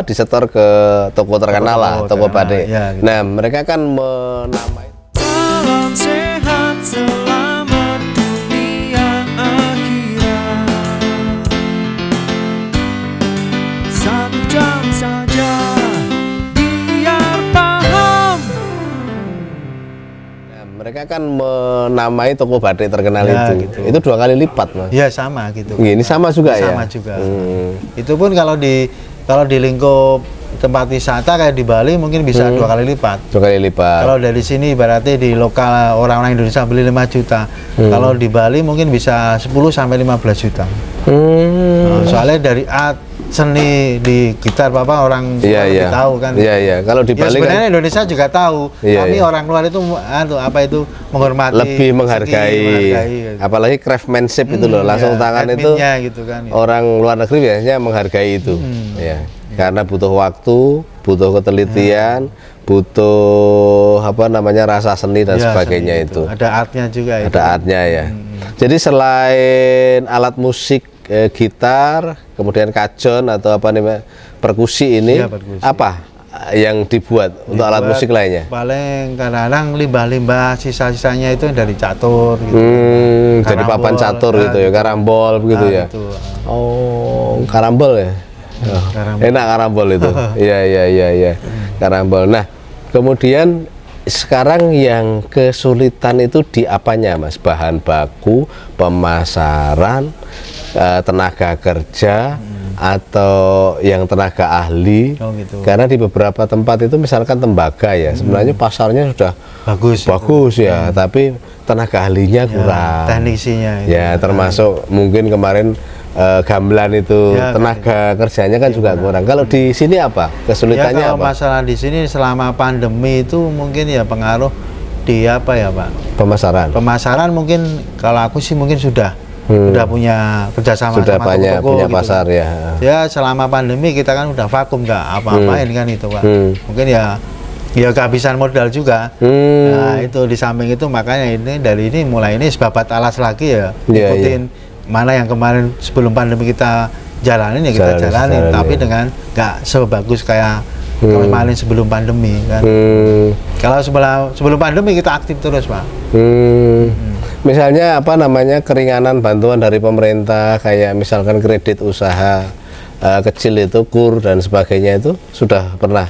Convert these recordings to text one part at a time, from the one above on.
disetor ke toko terkenal lah, toko batik. Ya, gitu. Nah, mereka kan menamai. Salam sehat selamat dunia akhirat. 1 jam saja biar paham. Nah, mereka kan menamai toko batik terkenal ya, itu. Gitu. Itu 2 kali lipat, Mas. Ya sama gitu. Ini sama juga ya. Sama juga. Itu pun kalau di lingkup tempat wisata kayak di Bali mungkin bisa 2 kali lipat. 2 kali lipat. Kalau dari sini berarti di lokal orang-orang Indonesia beli 5 juta. Kalau di Bali mungkin bisa 10 sampai 15 juta. Nah, soalnya dari art seni di gitar Bapak orang lebih tahu kan. Iya. Kalau di Bali sebenarnya kan Indonesia juga tahu. Tapi orang luar itu menghormati, lebih menghargai. Apalagi craftsmanship itu loh, langsung tangan itu gitu kan, ya. Orang luar negeri biasanya menghargai itu. Ya. Karena butuh waktu, butuh ketelitian, butuh rasa seni dan sebagainya itu. Ada artnya juga. Ada artnya ya. Jadi selain alat musik gitar, kemudian kajon atau perkusi ini, apa yang dibuat untuk alat musik lainnya? Paling kadang-kadang limbah-limbah sisa-sisanya itu dari catur gitu. Dari papan catur gitu ya, karambol begitu ya. Gitu. Oh, karambol ya. Karambol. Enak karambol itu. Iya. Karambol. Nah, kemudian sekarang yang kesulitan itu di apanya, Mas? Bahan baku, pemasaran, tenaga kerja, atau yang tenaga ahli. Gitu. Karena di beberapa tempat itu misalkan tembaga ya, sebenarnya pasarnya sudah bagus ya, tapi tenaga ahlinya kurang. Teknisinya. Ya, termasuk mungkin kemarin gamelan itu tenaga kerjanya kan juga kurang. Kalau di sini apa kesulitannya? Kalau masalah di sini selama pandemi itu mungkin ya pengaruh di Pak? Pemasaran mungkin kalau aku sih mungkin sudah punya kerjasama sudah sama punya pasar gitu. Ya. Ya selama pandemi kita kan udah vakum, nggak apa-apain kan itu Pak. Mungkin ya kehabisan modal juga. Nah itu di samping itu makanya dari ini mulai ini sebabat alas lagi ya, ikutin mana yang kemarin sebelum pandemi kita jalanin ya kita jalanin, tapi dengan nggak sebagus kayak kemarin sebelum pandemi kan. Kalau sebelum pandemi kita aktif terus Pak. Misalnya keringanan bantuan dari pemerintah kayak misalkan kredit usaha kecil itu KUR dan sebagainya itu sudah pernah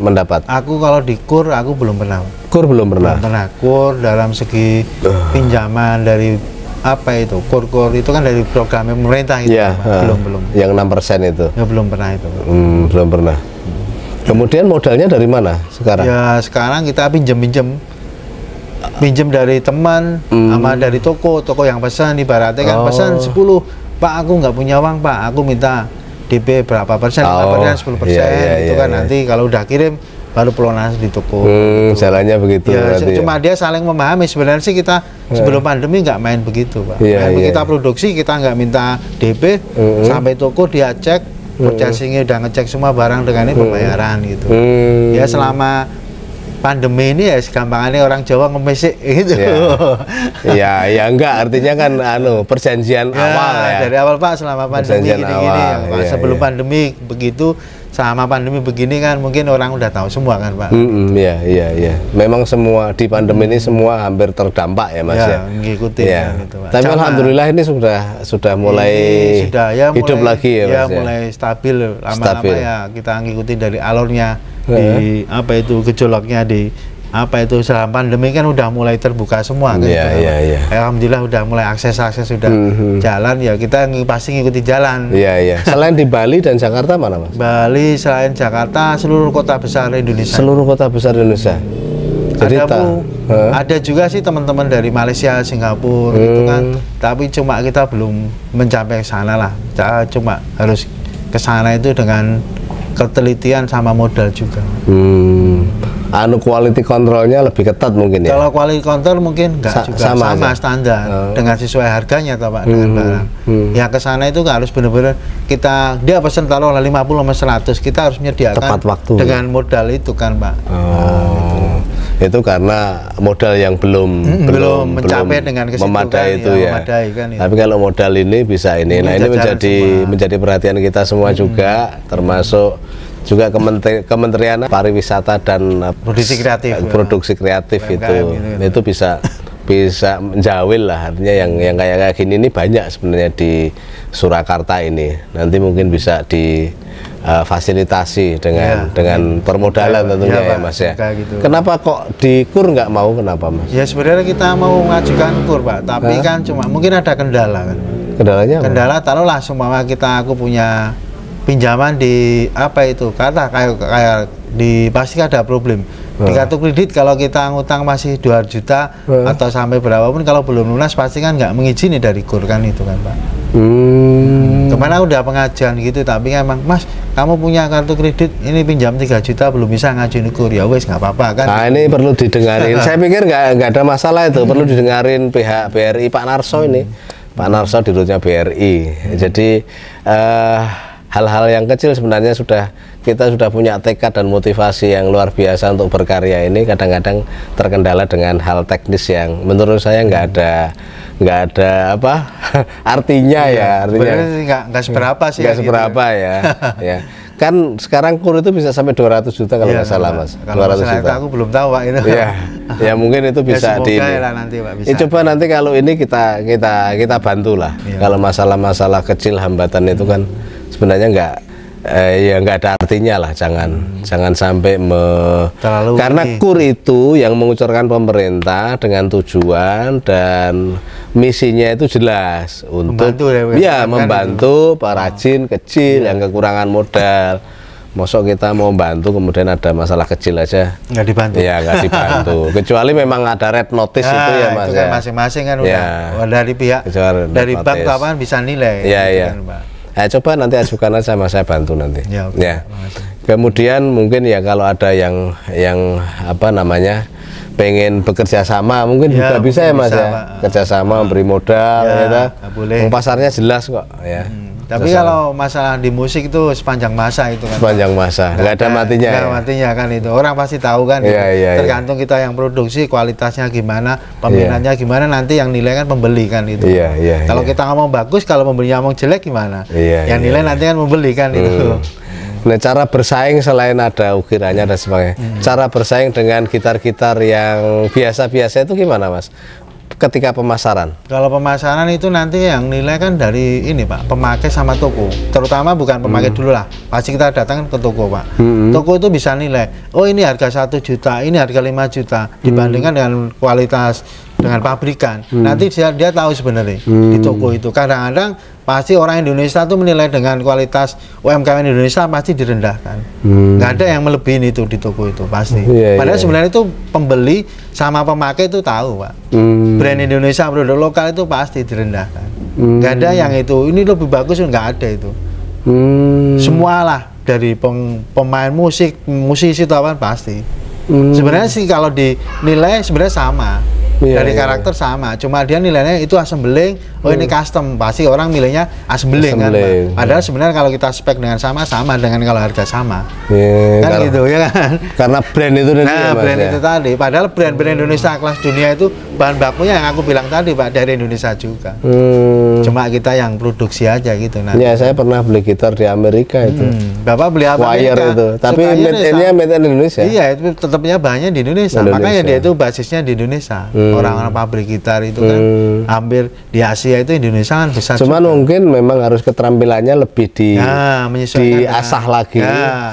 mendapat. Aku kalau di KUR aku belum pernah. KUR belum pernah. KUR dalam segi pinjaman dari KUR itu kan dari program pemerintah itu belum. Yang 6% itu. Ya belum pernah itu. Belum pernah. Kemudian modalnya dari mana sekarang? Ya sekarang kita pinjem dari teman sama dari toko yang pesan, ibaratnya kan pesan 10, Pak aku nggak punya uang Pak, aku minta DP berapa persen, 10%, itu kan nanti kalau udah kirim baru pelunas di toko. Jalannya begitu. Cuma dia saling memahami. Sebenarnya sih kita sebelum pandemi nggak main begitu Pak. Kita produksi kita nggak minta DP, sampai toko dia cek, purchasingnya udah ngecek semua barang dengan ini pembayaran gitu. Ya selama pandemi ini ya segampangannya orang Jawa ngemesik gitu. Ya enggak, artinya kan perjanjian awal ya. Dari awal Pak selama pandemi gini-gini sebelum pandemi begitu, sama pandemi begini kan mungkin orang udah tahu semua kan Pak. Iya. Memang semua di pandemi ini semua hampir terdampak ya Mas ya. Ngikutin gitu, Pak. Tapi alhamdulillah ini sudah mulai hidup lagi ya Mas. Mulai stabil, lama-lama ya kita ngikutin dari alurnya di gejolaknya di selama pandemi kan udah mulai terbuka semua kan. Alhamdulillah udah mulai akses sudah jalan ya, kita pasti ngikuti jalan. Selain di Bali dan Jakarta mana Mas? Bali selain Jakarta seluruh kota besar Indonesia. Seluruh kota besar Indonesia. Jadi ada juga sih teman-teman dari Malaysia, Singapura gitu kan. Tapi cuma kita belum mencapai ke sana lah. Kita cuma harus ke sana itu dengan ketelitian sama modal juga. Quality controlnya lebih ketat mungkin ya? Kalau quality control mungkin enggak juga sama standar dengan sesuai harganya atau Pak dengan barang. Ya ke sana itu harus benar-benar dia pesan taruhlah 50 sama 100, kita harus menyediakan tepat waktu dengan modal itu kan Pak. Itu karena modal yang belum mencapai dengan memadai itu ya. Memadai, kan, Tapi kalau modal ini bisa ini. Nah, ini menjadi perhatian kita semua juga, termasuk juga Kementerian Pariwisata dan Produksi Kreatif itu bisa menjawil lah, artinya yang kayak gini ini banyak sebenarnya di Surakarta ini. Nanti mungkin bisa difasilitasi dengan permodalan tentunya ya Mas ya. Gitu. Kenapa kok di KUR nggak mau, kenapa Mas? Ya sebenarnya kita mau mengajukan KUR Pak, tapi kan cuma mungkin ada kendala kan. Kendalanya apa? Kendala taruhlah seumpama aku punya pinjaman di apa itu kayak pasti ada problem. Di kartu kredit kalau kita ngutang masih 2 juta atau sampai berapapun, kalau belum lunas pasti kan nggak mengizini dari KUR kan, itu kan Pak. Kemana udah pengajian gitu, tapi emang Mas kamu punya kartu kredit ini pinjam 3 juta belum bisa ngajuin KUR, ya wes nggak apa-apa kan. Nah ini perlu didengarin. Saya pikir nggak ada masalah itu, perlu didengarin pihak BRI, Pak Narso ini. Pak Narso dirutnya BRI. Jadi hal-hal yang kecil sebenarnya kita sudah punya tekad dan motivasi yang luar biasa untuk berkarya ini. Kadang-kadang terkendala dengan hal teknis yang menurut saya nggak ada artinya ya. Artinya nggak seberapa sih. Nggak seberapa ya. Ya. Kan sekarang KUR itu bisa sampai 200 juta kalau nggak salah Mas. Kalau 200 juta aku belum tahu Pak itu. Ya mungkin itu bisa nanti Pak, bisa. Coba nanti kalau ini kita bantulah. Kalau masalah-masalah kecil hambatan itu kan sebenarnya nggak ada artinya lah, jangan sampai karena KUR itu yang mengucurkan pemerintah dengan tujuan dan misinya itu jelas untuk membantu perajin kecil yang kekurangan modal. Mosok kita mau bantu kemudian ada masalah kecil aja nggak dibantu. Ya nggak dibantu. Kecuali memang ada red notice itu ya Mas. Itu kan masing-masing kan udah dari pihak dari bank apa bisa nilai. Iya. Coba nanti ajukan aja Mas, saya bantu nanti. Ya. Kemudian mungkin ya kalau ada yang pengen bekerja sama mungkin juga bisa ya Mas ya. Kerjasama memberi modal boleh. Pasarnya jelas kok ya. Tapi kalau masalah di musik itu sepanjang masa itu kan. Sepanjang masa, nggak ada matinya. Nggak ada matinya kan itu. Orang pasti tahu kan. Tergantung kita yang produksi, kualitasnya gimana, peminatnya gimana, nanti yang nilai kan pembeli kan itu. Kalau kita ngomong bagus, kalau pembelinya ngomong jelek gimana? Yang nilai nanti kan membeli kan itu. Nah, cara bersaing selain ada ukirannya dan sebagainya, cara bersaing dengan gitar-gitar yang biasa-biasa itu gimana Mas? Ketika pemasaran? Kalau pemasaran itu nanti yang nilai kan dari ini Pak, pemakai sama toko. Terutama bukan pemakai dulu lah, pasti kita datang ke toko Pak. Toko itu bisa nilai, oh ini harga 1 juta, ini harga 5 juta, dibandingkan dengan kualitas dengan pabrikan. Nanti dia tahu sebenarnya di toko itu. Kadang-kadang pasti orang Indonesia tuh menilai dengan kualitas UMKM Indonesia pasti direndahkan. Nggak ada yang melebihin itu di toko itu pasti. Padahal sebenarnya itu pembeli sama pemakai itu tahu Pak. Brand Indonesia, produk lokal itu pasti direndahkan. Nggak ada yang itu ini lebih bagus, nggak ada itu. Semualah dari pemain musisi itu apa pasti. Sebenarnya sih kalau dinilai sebenarnya sama. Dari karakter sama, cuma dia nilainya itu assembling, ini custom, pasti orang milihnya assembling kan Pak. Padahal sebenarnya kalau kita spek dengan sama dengan kalau harga sama, kan gitu ya kan. Karena brand itu brand itu tadi, padahal brand-brand Indonesia kelas dunia itu bahan bakunya yang aku bilang tadi Pak, dari Indonesia juga. Cuma kita yang produksi aja gitu. Ya saya pernah beli gitar di Amerika itu. Bapak beli apa? Wire itu, tapi made in Indonesia. Iya, itu tetapnya bahannya di Indonesia. Makanya dia itu basisnya di Indonesia. Orang-orang pabrik gitar itu kan hampir di Asia itu Indonesia kan besar. Cuman juga. Mungkin memang harus keterampilannya lebih diasah lagi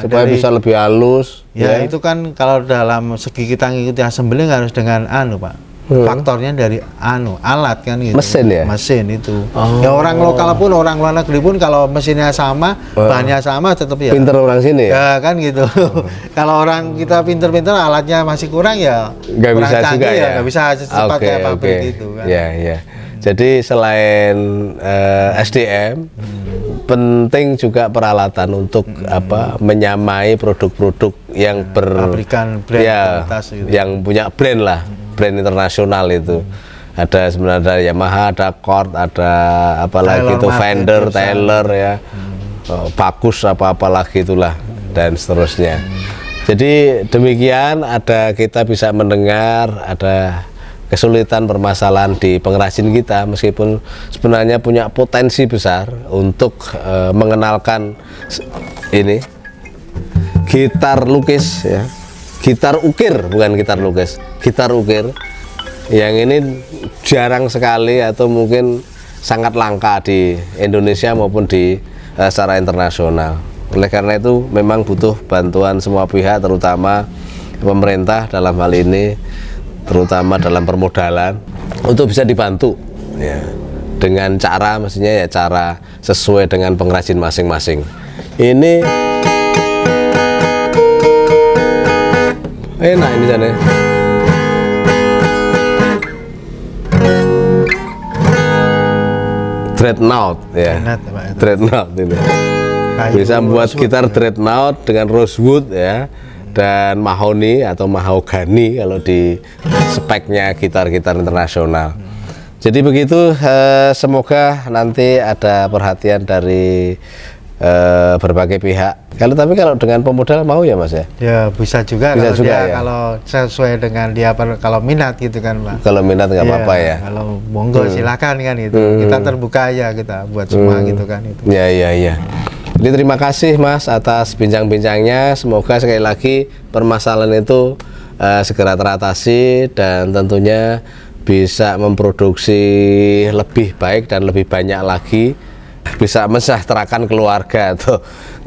supaya bisa lebih halus. Itu kan kalau dalam segi kita ngikuti assembling harus dengan Pak. Faktornya dari alat kan gitu. Mesin ya? Mesin itu. Ya orang lokal pun, orang luar negeri pun kalau mesinnya sama, bahannya sama tetap ya. Pinter orang sini ya? Ya kan gitu. Kalau orang kita pinter-pinter alatnya masih kurang ya. Nggak bisa juga ya? Nggak bisa secepat kayak pabrik gitu kan. Ya. Jadi selain SDM, penting juga peralatan untuk menyamai produk-produk yang pabrikan brand gitu. Yang punya brand lah. Brand internasional itu ada sebenarnya Yamaha, ada Kord, ada apalagi itu Fender, Taylor ya, bagus apa-apalagi itulah dan seterusnya. Jadi demikian, ada kita bisa mendengar ada kesulitan permasalahan di pengrajin kita, meskipun sebenarnya punya potensi besar untuk mengenalkan ini gitar lukis ya, gitar ukir, bukan gitar lukis, gitar ukir yang ini jarang sekali atau mungkin sangat langka di Indonesia maupun di secara internasional. Oleh karena itu memang butuh bantuan semua pihak, terutama pemerintah dalam hal ini, terutama dalam permodalan, untuk bisa dibantu ya, dengan cara mestinya ya cara sesuai dengan pengrajin masing-masing. Ini enak ini sana. Dreadnought ya, Dreadnought ini. Bisa membuat gitar Dreadnought dengan rosewood ya, dan mahoni atau mahogani kalau di speknya gitar-gitar internasional. Jadi begitu, semoga nanti ada perhatian dari berbagai pihak. Tapi kalau dengan pemodal mau ya Mas ya? Ya bisa juga, bisa kalau juga dia, ya? Kalau sesuai dengan dia, kalau minat gitu kan Pak. Kalau minat nggak apa-apa ya? Kalau monggo silakan kan itu. Kita terbuka aja, kita buat semua gitu kan itu. Ya. Jadi terima kasih Mas atas bincang-bincangnya. Semoga sekali lagi permasalahan itu segera teratasi dan tentunya bisa memproduksi lebih baik dan lebih banyak lagi, bisa mensejahterakan keluarga atau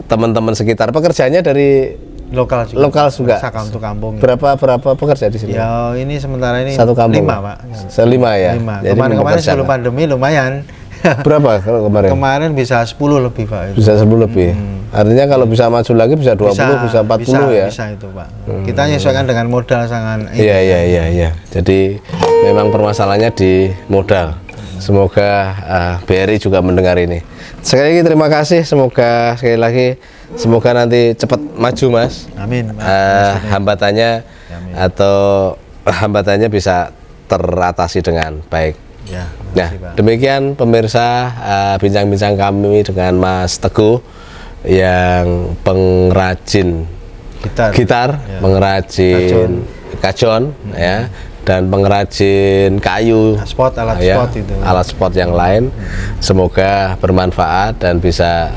teman-teman sekitar. Pekerjaannya dari lokal juga. Untuk kampung. Berapa pekerja di sini? Ya ini sementara ini satu kampung. 5 Pak. 5 ya. 5. Kemarin sebelum pandemi lumayan. Berapa kalau kemarin? Kemarin bisa 10 lebih Pak. Bisa 10 lebih. Artinya kalau bisa maju lagi bisa 20, bisa 40 ya. Bisa itu Pak. Kita menyesuaikan dengan modal sangat. Iya. Jadi memang permasalahannya di modal. Semoga BRI juga mendengar ini. Sekali lagi terima kasih. Semoga nanti cepat maju Mas. Amin. Hambatannya atau hambatannya bisa teratasi dengan baik. Ya, nah, demikian pemirsa bincang-bincang kami dengan Mas Teguh yang pengrajin gitar ya. Pengrajin kajon ya, dan pengrajin kayu, alat spot yang lain. Semoga bermanfaat dan bisa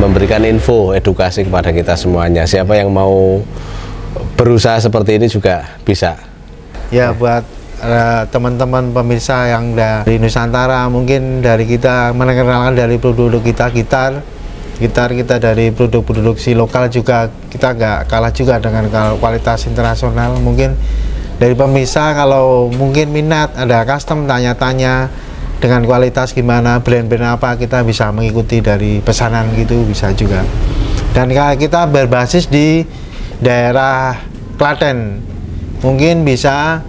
memberikan info edukasi kepada kita semuanya. Siapa yang mau berusaha seperti ini juga bisa ya. Buat teman-teman pemirsa yang dari Nusantara, mungkin dari kita mengenalkan dari produk kita gitar kita dari produk-produk lokal juga, kita nggak kalah juga dengan kualitas internasional. Mungkin dari pemirsa kalau mungkin minat ada custom, tanya-tanya dengan kualitas gimana, brand-brand apa, kita bisa mengikuti dari pesanan gitu, bisa juga. Dan kita berbasis di daerah Klaten, mungkin bisa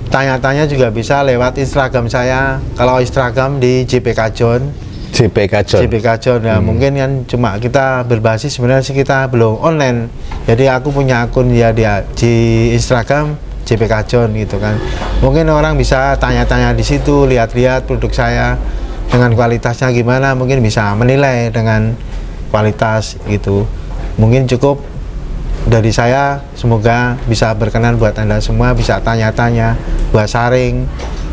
tanya-tanya juga bisa lewat Instagram saya. Kalau Instagram di JP Kajon. Ya, mungkin kan cuma kita berbasis, sebenarnya sih kita belum online. Jadi aku punya akun ya di Instagram JP Kajon gitu kan. Mungkin orang bisa tanya-tanya di situ, lihat-lihat produk saya dengan kualitasnya gimana, mungkin bisa menilai dengan kualitas gitu. Mungkin cukup dari saya, semoga bisa berkenan buat Anda semua, bisa tanya-tanya, buat saring.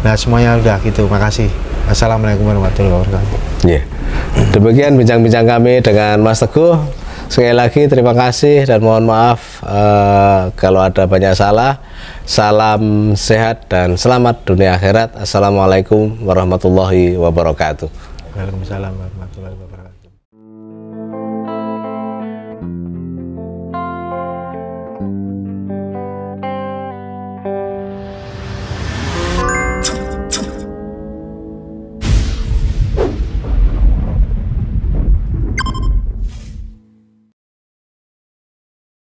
Nah, semuanya udah gitu. Makasih. Assalamualaikum warahmatullahi wabarakatuh. Yeah. Demikian bincang-bincang kami dengan Mas Teguh. Sekali lagi terima kasih dan mohon maaf kalau ada banyak salah. Salam sehat dan selamat dunia akhirat. Assalamualaikum warahmatullahi wabarakatuh. Waalaikumsalam warahmatullahi wabarakatuh.